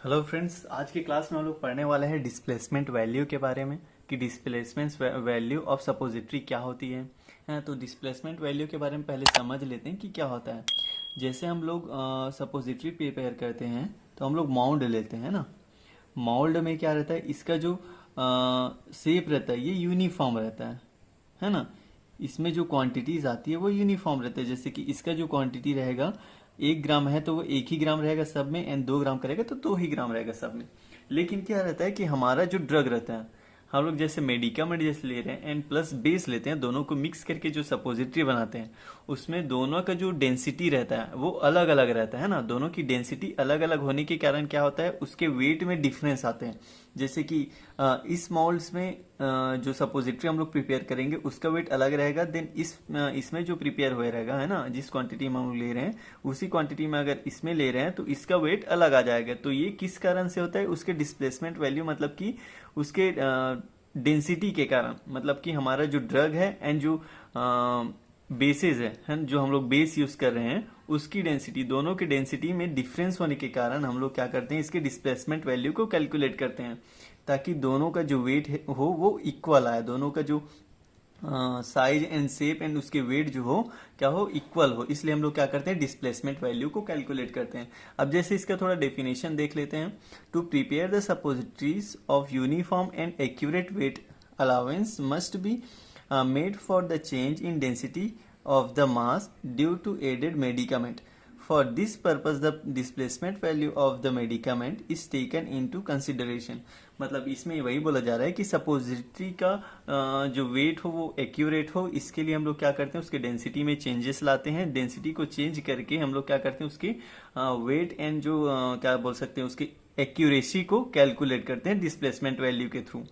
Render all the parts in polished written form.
Hello friends, आज की class में हम लोग पढ़ने वाले हैं डिस्प्लेसमेंट वैल्यू के बारे में कि डिस्प्लेसमेंट वैल्यू ऑफ सपोजिटरी क्या होती है। तो डिस्प्लेसमेंट वैल्यू के बारे में पहले समझ लेते हैं कि क्या होता है। जैसे हम लोग सपोजिटरी प्रिपेयर करते हैं तो हम लोग माउंड लेते हैं ना। माउल्ड में क्या रहता है, इसका जो शेप रहता है ये यूनिफॉर्म रहता है ना। इसमें जो क्वांटिटीज आती है वो यूनिफॉर्म रहता है। जैसे कि इसका जो क्वांटिटी रहेगा 1 ग्राम है तो वो 1 ही ग्राम रहेगा सब में, एंड 2 ग्राम करेगा तो 2 ही ग्राम रहेगा सब में। लेकिन क्या रहता है कि हमारा जो ड्रग रहता है, हम लोग जैसे मेडिकामेंट जैसे ले रहे हैं एंड प्लस बेस लेते हैं, दोनों को मिक्स करके जो सपोजिटरी बनाते हैं उसमें दोनों का जो डेंसिटी रहता है वो अलग अलग रहता है ना। दोनों की डेंसिटी अलग अलग होने के कारण क्या होता है, उसके वेट में डिफरेंस आते हैं। जैसे कि इस मॉल्ड्स में जो सपोजिटरी हम लोग प्रिपेयर करेंगे उसका वेट अलग रहेगा देन इसमें जो प्रिपेयर हुआ रहेगा है ना, जिस क्वांटिटी में हम लोग ले रहे हैं उसी क्वांटिटी में अगर इसमें ले रहे हैं तो इसका वेट अलग आ जाएगा। तो ये किस कारण से होता है, उसके डिस्प्लेसमेंट वैल्यू मतलब कि उसके डेंसिटी के कारण, मतलब कि हमारा जो ड्रग है एंड जो बेसिस है जो हम लोग बेस यूज कर रहे हैं उसकी डेंसिटी, दोनों की डेंसिटी में डिफरेंस होने के कारण हम लोग क्या करते हैं, इसके डिस्प्लेसमेंट वैल्यू को कैलकुलेट करते हैं ताकि दोनों का जो वेट हो वो इक्वल आए, दोनों का जो साइज एंड शेप एंड उसके वेट जो हो क्या हो, इक्वल हो। इसलिए हम लोग क्या करते हैं, डिस्प्लेसमेंट वैल्यू को कैलकुलेट करते हैं। अब जैसे इसका थोड़ा डेफिनेशन देख लेते हैं। To prepare the suppositories of uniform and accurate weight allowance must be made for the change in density of the mass due to added medicament. For this purpose, the displacement value of the medicament is taken into consideration. मतलब इसमें वही बोला जा रहा है कि suppository का जो वेट हो वो एक्यूरेट हो, इसके लिए हम लोग क्या करते हैं, उसके डेंसिटी में चेंजेस लाते हैं। डेंसिटी को चेंज करके हम लोग क्या करते हैं, उसकी वेट एंड जो क्या बोल सकते हैं उसकी एक्यूरेसी को कैलकुलेट करते हैं डिस्प्लेसमेंट वैल्यू के थ्रू,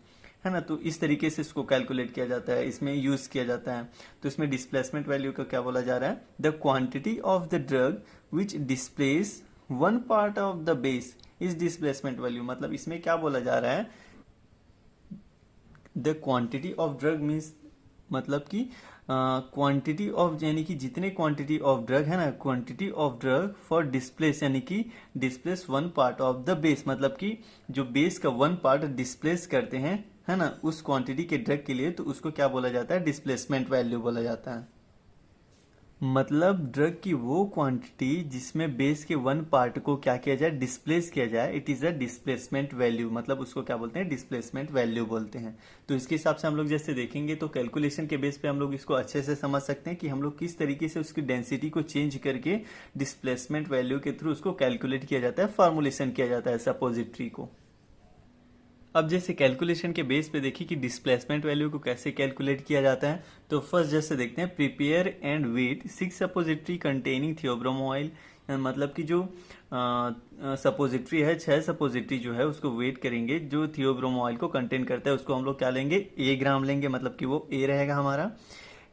है ना। तो इस तरीके से इसको कैलकुलेट किया जाता है, इसमें यूज किया जाता है। तो इसमें डिस्प्लेसमेंट वैल्यू का क्या बोला जा रहा है, the quantity of the drug which displace one part of the base is displacement value. मतलब इसमें क्या बोला जा रहा है, the quantity of drug means मतलब कि क्वांटिटी ऑफ यानी कि जितने क्वांटिटी ऑफ ड्रग है ना, quantity of drug for displace यानी कि displace one part of the base, मतलब कि जो बेस का वन पार्ट डिस्प्लेस करते हैं है ना उस क्वांटिटी के ड्रग के लिए, तो उसको क्या बोला जाता है, डिस्प्लेसमेंट वैल्यू बोला जाता है। मतलब ड्रग की वो क्वांटिटी जिसमें बेस के वन पार्ट को क्या किया जाए, डिस्प्लेस किया जाए, it is a displacement value. मतलब उसको क्या बोलते हैं, डिस्प्लेसमेंट वैल्यू बोलते हैं। तो इसके हिसाब से हम लोग जैसे देखेंगे तो कैलकुलेशन के बेस पे हम लोग इसको अच्छे से समझ सकते हैं कि हम लोग किस तरीके से उसकी डेंसिटी को चेंज करके डिस्प्लेसमेंट वैल्यू के थ्रू उसको कैलकुलेट किया जाता है, फॉर्मुलेशन किया जाता है सपोजिटरी को। अब जैसे कैलकुलेशन के बेस पे देखिए कि डिस्प्लेसमेंट वैल्यू को कैसे कैलकुलेट किया जाता है। तो फर्स्ट जैसे देखते हैं, prepare and weight 6 suppository containing theobroma oil. मतलब कि जो सपोजिटरी है, 6 सपोजिटरी जो है उसको वेट करेंगे जो थियोब्रोमो ऑयल को कंटेन करता है, उसको हम लोग क्या लेंगे, A ग्राम लेंगे, मतलब कि वो A रहेगा हमारा।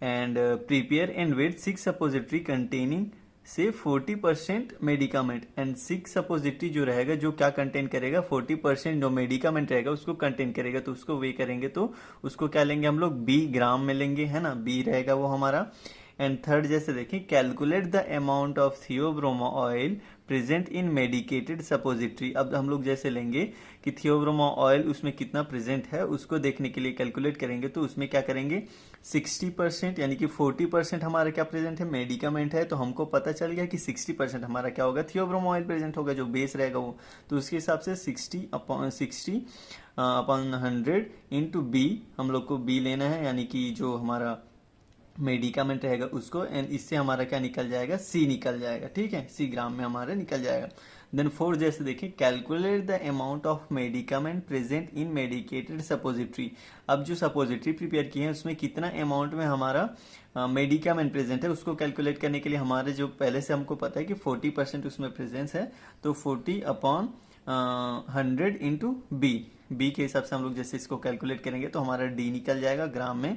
And prepare and weight 6 suppository containing से 40% मेडिकामेंट, एंड 6 सपोजिटरी जो रहेगा जो क्या कंटेन करेगा, 40% जो मेडिकामेंट रहेगा उसको कंटेन करेगा। तो उसको वे करेंगे तो उसको क्या लेंगे हम लोग, B ग्राम में लेंगे, है ना, B रहेगा वो हमारा। एंड थर्ड जैसे देखें, calculate the amount of Theobroma oil present in medicated suppository. अब हम लोग जैसे लेंगे कि थियोब्रोमा ऑयल उसमें कितना प्रेजेंट है उसको देखने के लिए कैलकुलेट करेंगे, तो उसमें क्या करेंगे, 60% यानी कि 40% हमारा क्या प्रेजेंट है, मेडिकामेंट है। तो हमको पता चल गया कि 60% हमारा क्या होगा, थियोब्रोमा ऑयल प्रेजेंट होगा जो बेस रहेगा वो। तो उसके हिसाब से 60 अपॉन 100 इंटू बी, हम लोग को बी लेना है, यानी कि जो हमारा मेडिकामेंट रहेगा उसको, एंड इससे हमारा क्या निकल जाएगा, सी निकल जाएगा, ठीक है, सी ग्राम में हमारा निकल जाएगा। देन फोर्थ जैसे देखिए, calculate the amount of medicament present in medicated suppository. अब जो सपोजिटरी प्रिपेयर किए हैं उसमें कितना अमाउंट में हमारा मेडिकामेंट प्रेजेंट है उसको कैलकुलेट करने के लिए हमारे जो पहले से हमको पता है कि 40% उसमें प्रेजेंस है, तो 40 अपॉन 100 इंटू बी के हिसाब से हम लोग जैसे इसको कैलकुलेट करेंगे तो हमारा डी निकल जाएगा ग्राम में।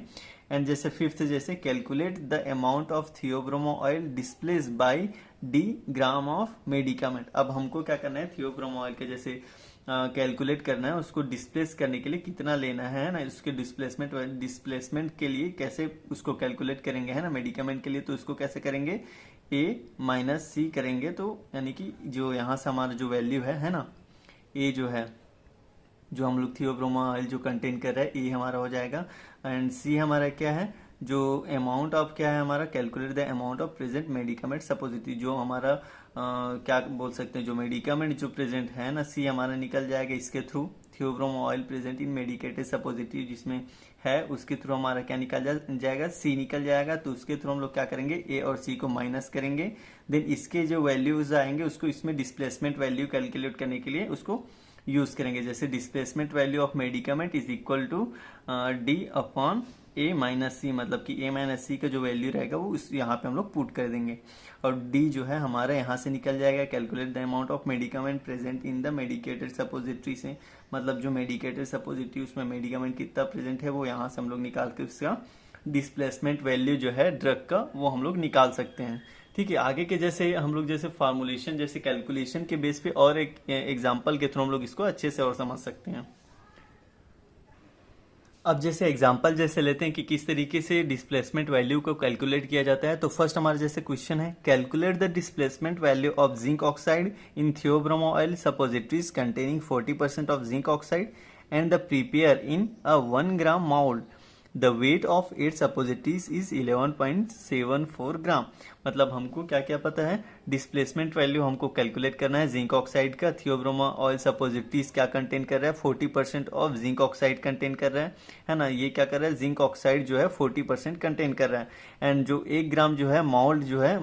एंड जैसे फिफ्थ जैसे, calculate the amount of theobroma oil displace by d gram of medicament. अब हमको क्या करना है, थियोब्रोमो ऑयल के जैसे कैलकुलेट करना है, उसको डिस्प्लेस करने के लिए कितना लेना है ना, उसके डिस्प्लेसमेंट के लिए कैसे उसको कैलकुलेट करेंगे, है ना, मेडिकामेंट के लिए। तो उसको कैसे करेंगे, A माइनस सी करेंगे, तो यानी कि जो यहाँ से हमारा जो वैल्यू है ना, ए जो है, जो हम लोग थियोब्रोमा ऑयल जो कंटेन कर रहा है, ए हमारा हो जाएगा। एंड सी हमारा क्या है, जो अमाउंट ऑफ क्या है हमारा, calculate the amount of present medicament suppository, जो हमारा क्या बोल सकते हैं, जो मेडिकामेंट जो प्रेजेंट है ना, सी हमारा निकल जाएगा इसके through, Theobroma oil present in medicated suppository जिसमें है, उसके थ्रू हमारा क्या निकल जाएगा, सी निकल जाएगा। तो उसके थ्रू हम लोग क्या करेंगे, ए और सी को माइनस करेंगे, देन इसके जो वैल्यूज आएंगे उसको इसमें डिस्प्लेसमेंट वैल्यू कैलकुलेट करने के लिए उसको यूज करेंगे। जैसे displacement value of medicament is equal to d upon a minus c, मतलब कि ए माइनस सी का जो वैल्यू रहेगा वो इस यहाँ पे हम लोग पुट कर देंगे, और डी जो है हमारा यहाँ से निकल जाएगा, calculate the amount of medicament present in the medicated suppository से, मतलब जो मेडिकेटेड सपोजिटरी उसमें मेडिकामेंट कितना प्रेजेंट है वो यहाँ से हम लोग निकाल के उसका डिस्प्लेसमेंट वैल्यू जो है ड्रग का वो हम लोग निकाल सकते हैं। ठीक है, आगे के जैसे हम लोग जैसे फार्मूलेशन जैसे कैलकुलेशन के बेस पे और एक एग्जांपल के थ्रू हम लोग इसको अच्छे से और समझ सकते हैं। अब जैसे एग्जांपल जैसे लेते हैं कि किस तरीके से डिस्प्लेसमेंट वैल्यू को कैलकुलेट किया जाता है। तो फर्स्ट हमारा जैसे क्वेश्चन है, calculate the displacement value of zinc oxide in Theobroma oil suppositories containing 40% of zinc oxide and the prepare in a 1 gram mould, the weight of 8 suppositories is 11.74 ग्राम। मतलब हमको क्या क्या पता है, डिस्प्लेसमेंट वैल्यू हमको कैलकुलेट करना है जिंक ऑक्साइड का, थियोब्रोमा ऑयल सपोजिटरीज क्या कंटेन कर रहा है, 40% ऑफ जिंक ऑक्साइड कंटेन कर रहा है ना, ये क्या कर रहा है, जिंक ऑक्साइड जो है 40% कंटेन कर रहा है, एंड जो 1 ग्राम जो है मोल्ड जो है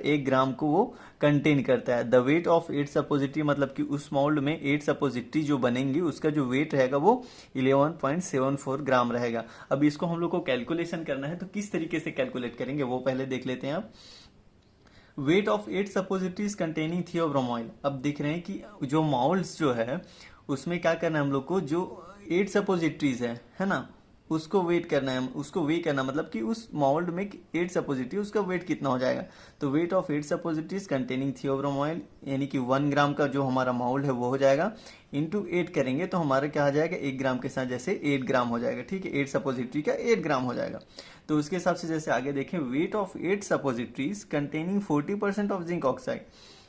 1 ग्राम को वो कंटेन करता है। द वेट ऑफ 8 सपोजिटरी, मतलब कि उस मोल्ड में 8 सपोजिटरी जो बनेंगी उसका जो वेट रहेगा वो 11.74 ग्राम रहेगा। अब इसको हम लोग को कैलकुलेशन करना है, तो किस तरीके से कैलकुलेट करेंगे वो पहले देख लेते हैं। अब wait of 8 suppositories containing Theobroma oil, अब देख रहे हैं कि जो मोल्ड्स जो है उसमें क्या करना है हम लोग को, जो 8 सपोजिटरीज है ना, उसको वेट करना है, उसको वे करना, मतलब कि उस मोल्ड में 8 सपोजिटरी उसका वेट कितना हो जाएगा। तो weight of 8 suppositories containing Theobroma oil, यानी कि 1 ग्राम का जो हमारा मोल्ड है वो हो जाएगा, इंटू 8 करेंगे तो हमारा क्या आ जाएगा, 1 ग्राम के साथ जैसे 8 ग्राम हो जाएगा। ठीक है, 8 सपोजिटरी का 8 ग्राम हो जाएगा। तो उसके हिसाब से जैसे आगे देखें, wait of 8 suppositories containing 40% of zinc oxide,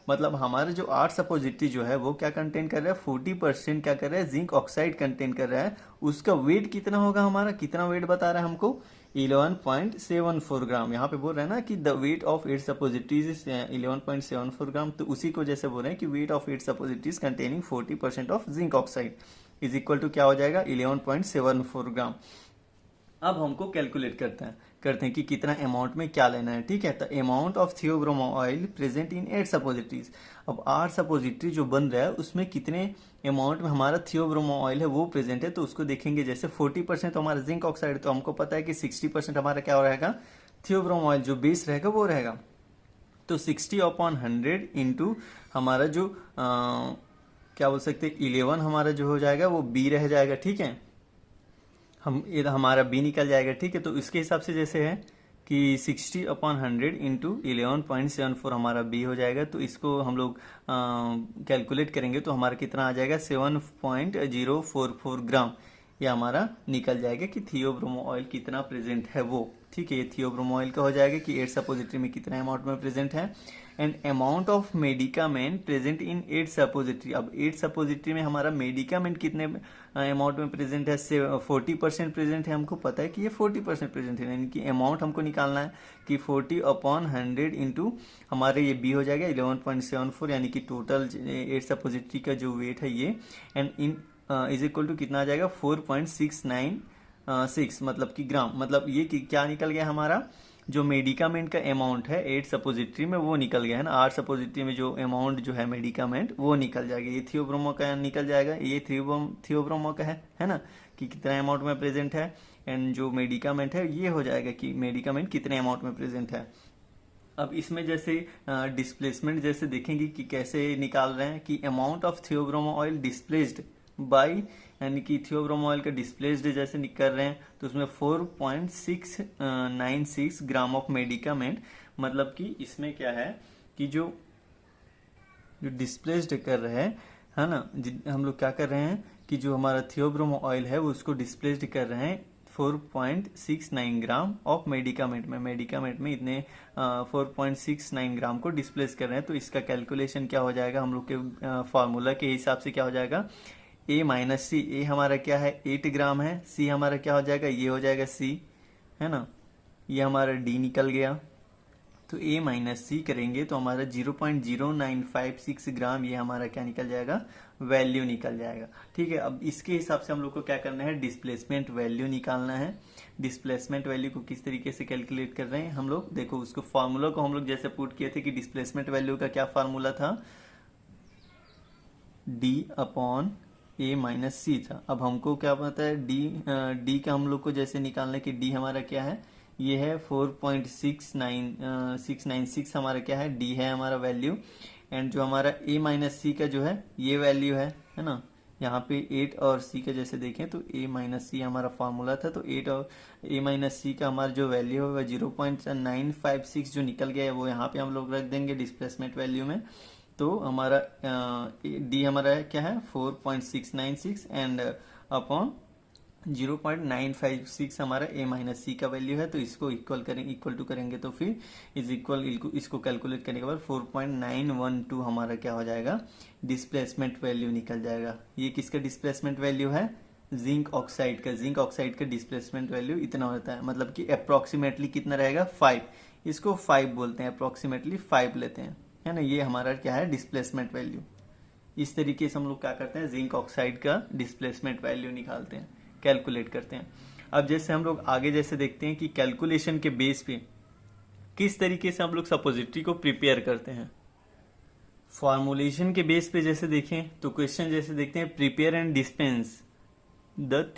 मतलब हमारे जो 8 सपोजिटरी जो है वो क्या कंटेन कर रहा है, 40% क्या कर रहा है, जिंक ऑक्साइड कंटेन कर रहा है। उसका वेट कितना होगा हमारा, कितना वेट बता रहा है हमको, 11.74 ग्राम। यहाँ पे बोल रहे हैं ना कि the weight of 8 suppositories is 11.74 gram, तो उसी को जैसे बोल रहे हैं कि weight of 8 suppositories containing 40% of zinc oxide is equal to क्या हो जाएगा, 11.74 ग्राम। अब हमको कैलकुलेट करते हैं कि कितना अमाउंट में क्या लेना है। ठीक है, तो amount of Theobroma oil present in 8 suppositories, अब 8 सपोजिटरी जो बन रहा है उसमें कितने अमाउंट में हमारा थियोब्रोमा ऑयल है वो प्रेजेंट है, तो उसको देखेंगे। जैसे 40% तो हमारा जिंक ऑक्साइड, तो हमको पता है कि 60% हमारा क्या रहेगा, थियोब्रोमा ऑयल जो बेस रहेगा वो रहेगा। तो 60/100 इंटू हमारा जो क्या बोल सकते हैं 11 हमारा जो हो जाएगा वो बी रह जाएगा। ठीक है, हमारा बी निकल जाएगा। ठीक है, तो इसके हिसाब से जैसे है कि 60/100 इंटू 11.74 हमारा बी हो जाएगा। तो इसको हम लोग कैलकुलेट करेंगे तो हमारा कितना आ जाएगा, 7.044 ग्राम, ये हमारा निकल जाएगा कि थियोब्रोमा ऑयल कितना प्रेजेंट है वो। ठीक है, ये थियोब्रोमा ऑयल का हो जाएगा कि 8 सपोजिटरी में कितना अमाउंट में प्रेजेंट है, and amount of medicament present in 8 suppository. अब 8 सपोजिटरी में हमारा मेडिकामेंट कितने अमाउंट में प्रेजेंट है, 40% प्रेजेंट है। हमको पता है कि ये 40% प्रेजेंट है, यानी कि अमाउंट हमको निकालना है कि 40/100 इंटू हमारे ये बी हो जाएगा 11.74, यानी कि टोटल 8 सपोजिटरी का जो वेट है ये, and n is equal to कितना आ जाएगा, 4.696, मतलब कि ग्राम। मतलब ये क्या निकल गया हमारा, जो मेडिकामेंट का अमाउंट है 8 सपोजिटरी में वो निकल गया है ना, 8 सपोजिटरी में जो अमाउंट जो है मेडिकामेंट वो निकल जाएगा। ये थियोब्रोमा का निकल जाएगा, ये थियोब्रोमा का है ना, कि कितना अमाउंट में प्रेजेंट है, एंड जो मेडिकामेंट है ये हो जाएगा कि मेडिकामेंट कितने अमाउंट में प्रेजेंट है। अब इसमें जैसे डिस्प्लेसमेंट जैसे देखेंगे कि कैसे निकाल रहे हैं, कि amount of Theobroma oil displaced by, यानी कि थियोब्रोमा ऑयल का डिस्प्लेस्ड जैसे कर रहे हैं तो उसमें 4.696 ग्राम ऑफ मेडिकामेंट, मतलब कि इसमें क्या है कि जो डिस्प्लेस्ड कर रहे हैं है ना, हम लोग क्या कर रहे हैं कि जो हमारा थियोब्रोमा ऑयल है वो उसको डिस्प्लेस्ड कर रहे हैं 4.69 ग्राम ऑफ मेडिकामेंट में इतने 4.69 ग्राम को डिस्प्लेस कर रहे हैं। तो इसका कैलकुलेशन क्या हो जाएगा, हम लोग के फॉर्मूला के हिसाब से क्या हो जाएगा, ए माइनस सी। ए हमारा क्या है 8 ग्राम है, सी हमारा क्या हो जाएगा, ये हो जाएगा सी, है ना, ये हमारा डी निकल गया। तो ए माइनस सी करेंगे तो हमारा 0.0956 ग्राम ये हमारा क्या निकल जाएगा, वैल्यू निकल जाएगा। ठीक है, अब इसके हिसाब से हम लोग को क्या करना है, डिस्प्लेसमेंट वैल्यू निकालना है। डिस्प्लेसमेंट वैल्यू को किस तरीके से कैलकुलेट कर रहे हैं हम लोग, देखो उसको फॉर्मूला को हम लोग जैसे पुट किए थे कि डिस्प्लेसमेंट वैल्यू का क्या फॉर्मूला था, डी अपॉन ए माइनस सी था। अब हमको क्या पता है, डी का हम लोग को जैसे निकालना है कि डी हमारा क्या है, ये है 4.696 हमारा क्या है, डी है हमारा वैल्यू। एंड जो हमारा ए माइनस सी का जो है ये वैल्यू है ना, यहाँ पे 8 और सी का जैसे देखें तो ए माइनस सी हमारा फॉर्मूला था, तो 8 और ए माइनस सी का हमारा जो वैल्यू है वह 0.956 जो निकल गया है वो यहाँ पे हम लोग रख देंगे डिस्प्लेसमेंट वैल्यू में। तो हमारा डी हमारा क्या है 4.696 एंड अपॉन 0.956 हमारा ए माइनस सी का वैल्यू है। तो इसको इक्वल टू करेंगे तो फिर इसको कैलकुलेट करने के बाद 4.912 हमारा क्या हो जाएगा, डिस्प्लेसमेंट वैल्यू निकल जाएगा। ये किसका डिस्प्लेसमेंट वैल्यू है, जिंक ऑक्साइड का डिस्प्लेसमेंट वैल्यू इतना होता है, मतलब कि अप्रोक्सीमेटली कितना रहेगा 5, इसको 5 बोलते हैं, अप्रोक्सीमेटली 5 लेते हैं, है ना। ये हमारा क्या है डिस्प्लेसमेंट वैल्यू। इस तरीके से हम लोग क्या करते हैं, जिंक ऑक्साइड का डिस्प्लेसमेंट वैल्यू निकालते हैं, कैलकुलेट करते हैं। अब जैसे हम लोग आगे जैसे देखते हैं कि कैलकुलेशन के बेस पे किस तरीके से हम लोग सपोजिटरी को प्रिपेयर करते हैं। फॉर्मुलेशन के बेस पे जैसे देखें तो क्वेश्चन जैसे देखते हैं, prepare and dispense the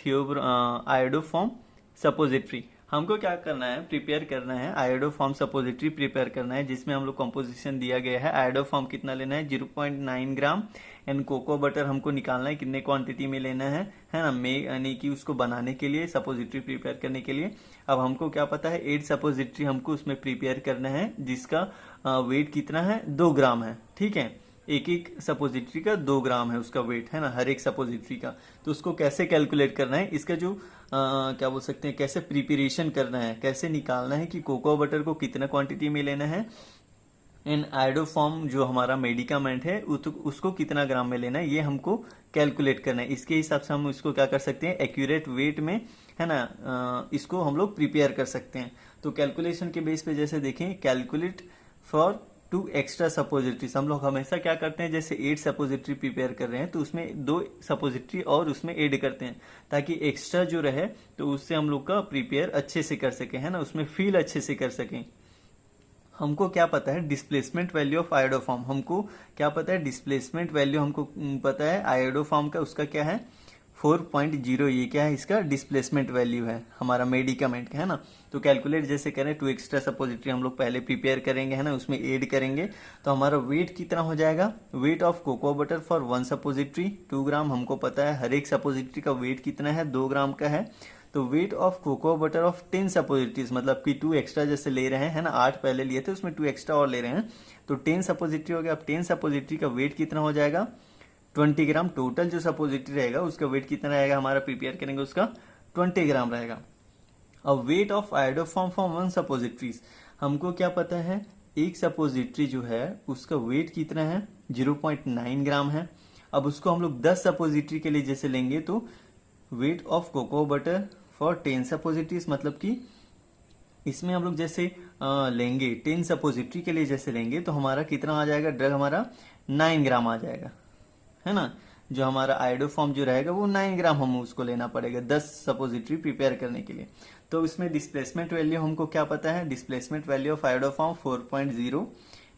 iodoform suppository. हमको क्या करना है, प्रिपेयर करना है आयोडोफॉर्म सपोजिटरी प्रिपेयर करना है, जिसमें हम लोग कंपोजिशन दिया गया है। आयोडोफॉर्म कितना लेना है 0.9 ग्राम एंड कोको बटर हमको निकालना है कितने क्वांटिटी में लेना है ना, यानी कि उसको बनाने के लिए, सपोजिटरी प्रिपेयर करने के लिए। अब हमको क्या पता है 8 सपोजिटरी हमको उसमें प्रिपेयर करना है, जिसका वेट कितना है 2 ग्राम है। ठीक है, एक सपोजिटरी का 2 ग्राम है उसका वेट, है ना, हर एक सपोजिटरी का। तो उसको कैसे कैलकुलेट करना है, इसका जो क्या बोल सकते हैं, कैसे प्रिपरेशन करना है, कैसे निकालना है कि कोको बटर को कितना क्वांटिटी में लेना है एंड आयोडोफॉर्म जो हमारा मेडिकामेंट है उसको कितना ग्राम में लेना है, ये हमको कैलकुलेट करना है। इसके हिसाब से हम इसको क्या कर सकते हैं, एक्यूरेट वेट में, है ना, इसको हम लोग प्रिपेयर कर सकते हैं। तो कैलकुलेशन के बेस पे जैसे देखें, कैलकुलेट फॉर 2 एक्स्ट्रा सपोजिटरीज। हम लोग हमेशा क्या करते हैं, जैसे 8 सपोजिटरी प्रिपेयर कर रहे हैं तो उसमें 2 सपोजिटरी और उसमें ऐड करते हैं, ताकि एक्स्ट्रा जो रहे तो उससे हम लोग का प्रिपेयर अच्छे से कर सके, है ना, उसमें फील अच्छे से कर सकें। हमको क्या पता है डिस्प्लेसमेंट वैल्यू ऑफ आयोडोफॉर्म, हमको क्या पता है डिस्प्लेसमेंट वैल्यू हमको पता है आयोडोफॉर्म का, उसका क्या है 4.0, ये क्या है इसका डिस्प्लेसमेंट वैल्यू है हमारा मेडिकामेंट का, है ना। तो कैलकुलेट जैसे करें 2 एक्स्ट्रा सपोजिटरी हम लोग पहले प्रिपेयर करेंगे, है ना, उसमें ऐड करेंगे तो हमारा वेट कितना हो जाएगा, weight of cocoa butter for 1 suppository 2 gram. हमको पता है हर एक सपोजिटरी का वेट कितना है 2 ग्राम का है। तो weight of cocoa butter of 10 suppositories, मतलब कि 2 एक्स्ट्रा जैसे ले रहे हैं, है ना, 8 पहले लिए थे उसमें 2 एक्स्ट्रा और ले रहे हैं, तो 10 सपोजिटरी हो गया। अब 10 सपोजिटरी का वेट कितना हो जाएगा 20 ग्राम। टोटल जो सपोजिटरी रहेगा उसका वेट कितना रहेगा, हमारा प्रिपेयर करेंगे उसका 20 ग्राम रहेगा। अब weight of iodoform for 1 suppositories, हमको क्या पता है एक सपोजिटरी जो है उसका वेट कितना है 0.9 ग्राम है। अब उसको हम लोग 10 सपोजिटरी के लिए जैसे लेंगे तो weight of cocoa butter for 10 suppositories, मतलब कि इसमें हम लोग जैसे लेंगे 10 सपोजिटरी के लिए जैसे लेंगे तो हमारा कितना आ जाएगा, ड्रग हमारा 9 ग्राम आ जाएगा, है ना। जो हमारा आयोडोफॉर्म जो रहेगा वो 9 ग्राम हम उसको लेना पड़ेगा 10 सपोजिटरी प्रिपेयर करने के लिए। तो इसमें डिस्प्लेसमेंट वैल्यू हमको क्या पता है, डिस्प्लेसमेंट वैल्यू ऑफ आयोडोफॉर्म 4.0,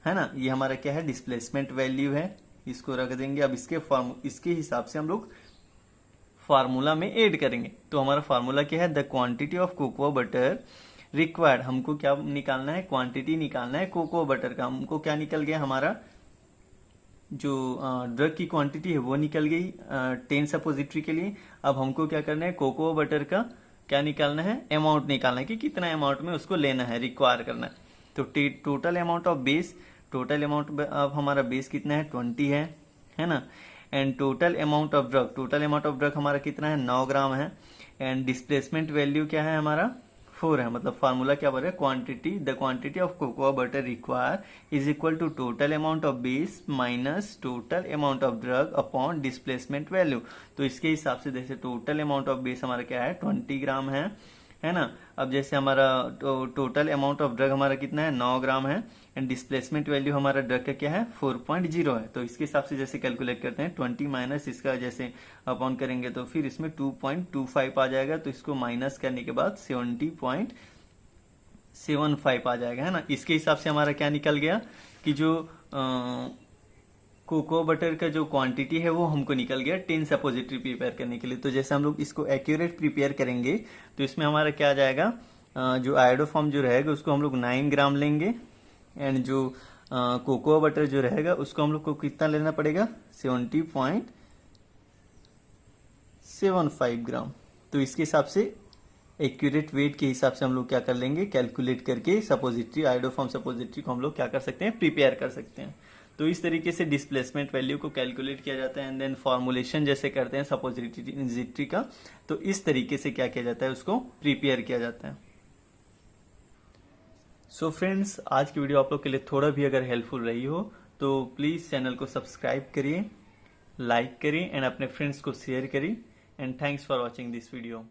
है ना, ये हमारा क्या है डिस्प्लेसमेंट वैल्यू है, इसको रख देंगे। अब इसके हिसाब से हम लोग फार्मूला में ऐड करेंगे। तो हमारा फार्मूला क्या है, the quantity of cocoa butter required, हमको क्या निकालना है, क्वांटिटी निकालना है कोको बटर का। हमको क्या निकल गया, हमारा जो ड्रग की क्वांटिटी है वो निकल गई 10 सपोजिटरी के लिए। अब हमको क्या करना है, कोको बटर का क्या निकालना है, अमाउंट निकालना है कि कितना अमाउंट में उसको लेना है, रिक्वायर करना है। तो total amount of base, total amount of हमारा बेस कितना है 20 है ना। And total amount of drug हमारा कितना है 9 ग्राम है। एंड डिस्प्लेसमेंट वैल्यू क्या है हमारा 4 है। मतलब फार्मूला क्या बोल रहा है, quantity the quantity of cocoa butter require is equal to total amount of base minus total amount of drug upon displacement value. तो इसके हिसाब से जैसे टोटल अमाउंट ऑफ बेस हमारा क्या है 20 ग्राम है ना। अब जैसे हमारा टोटल अमाउंट ऑफ ड्रग हमारा कितना है 9 ग्राम है एंड डिस्प्लेसमेंट वैल्यू हमारा ड्रग का क्या है 4.0 है। तो इसके हिसाब से जैसे कैलकुलेट करते हैं 20 माइनस इसका जैसे अपॉन करेंगे तो फिर इसमें 2.25 आ जाएगा। तो इसको माइनस करने के बाद 70.75 आ जाएगा, है ना। इसके हिसाब से हमारा क्या निकल गया कि जो कोको बटर का जो क्वांटिटी है वो हमको निकल गया 10 सपोजिटरी प्रिपेयर करने के लिए। तो जैसे हम लोग इसको एक्यूरेट प्रिपेयर करेंगे तो इसमें हमारा क्या आ जाएगा, जो आयोडोफॉर्म जो रहेगा उसको हम लोग 9 ग्राम लेंगे एंड जो कोको बटर जो रहेगा उसको हम लोग को कितना लेना पड़ेगा 70.75 ग्राम। तो इसके हिसाब से एक्यूरेट वेट के हिसाब से हम लोग क्या कर लेंगे, कैलकुलेट करके सपोजिटरी आयोडोफॉर्म सपोजिटरी को हम लोग क्या कर सकते हैं, प्रिपेयर कर सकते हैं। तो इस तरीके से डिस्प्लेसमेंट वैल्यू को कैलकुलेट किया जाता है एंड देन फॉर्मुलेशन जैसे करते हैं सपोजिटरी का, तो इस तरीके से क्या किया जाता है, उसको प्रिपेयर किया जाता है। सो फ्रेंड्स, आज की वीडियो आप लोग के लिए थोड़ा भी अगर हेल्पफुल रही हो तो प्लीज चैनल को सब्सक्राइब करिए, लाइक करिए एंड अपने फ्रेंड्स को शेयर करिए and thanks for watching this video.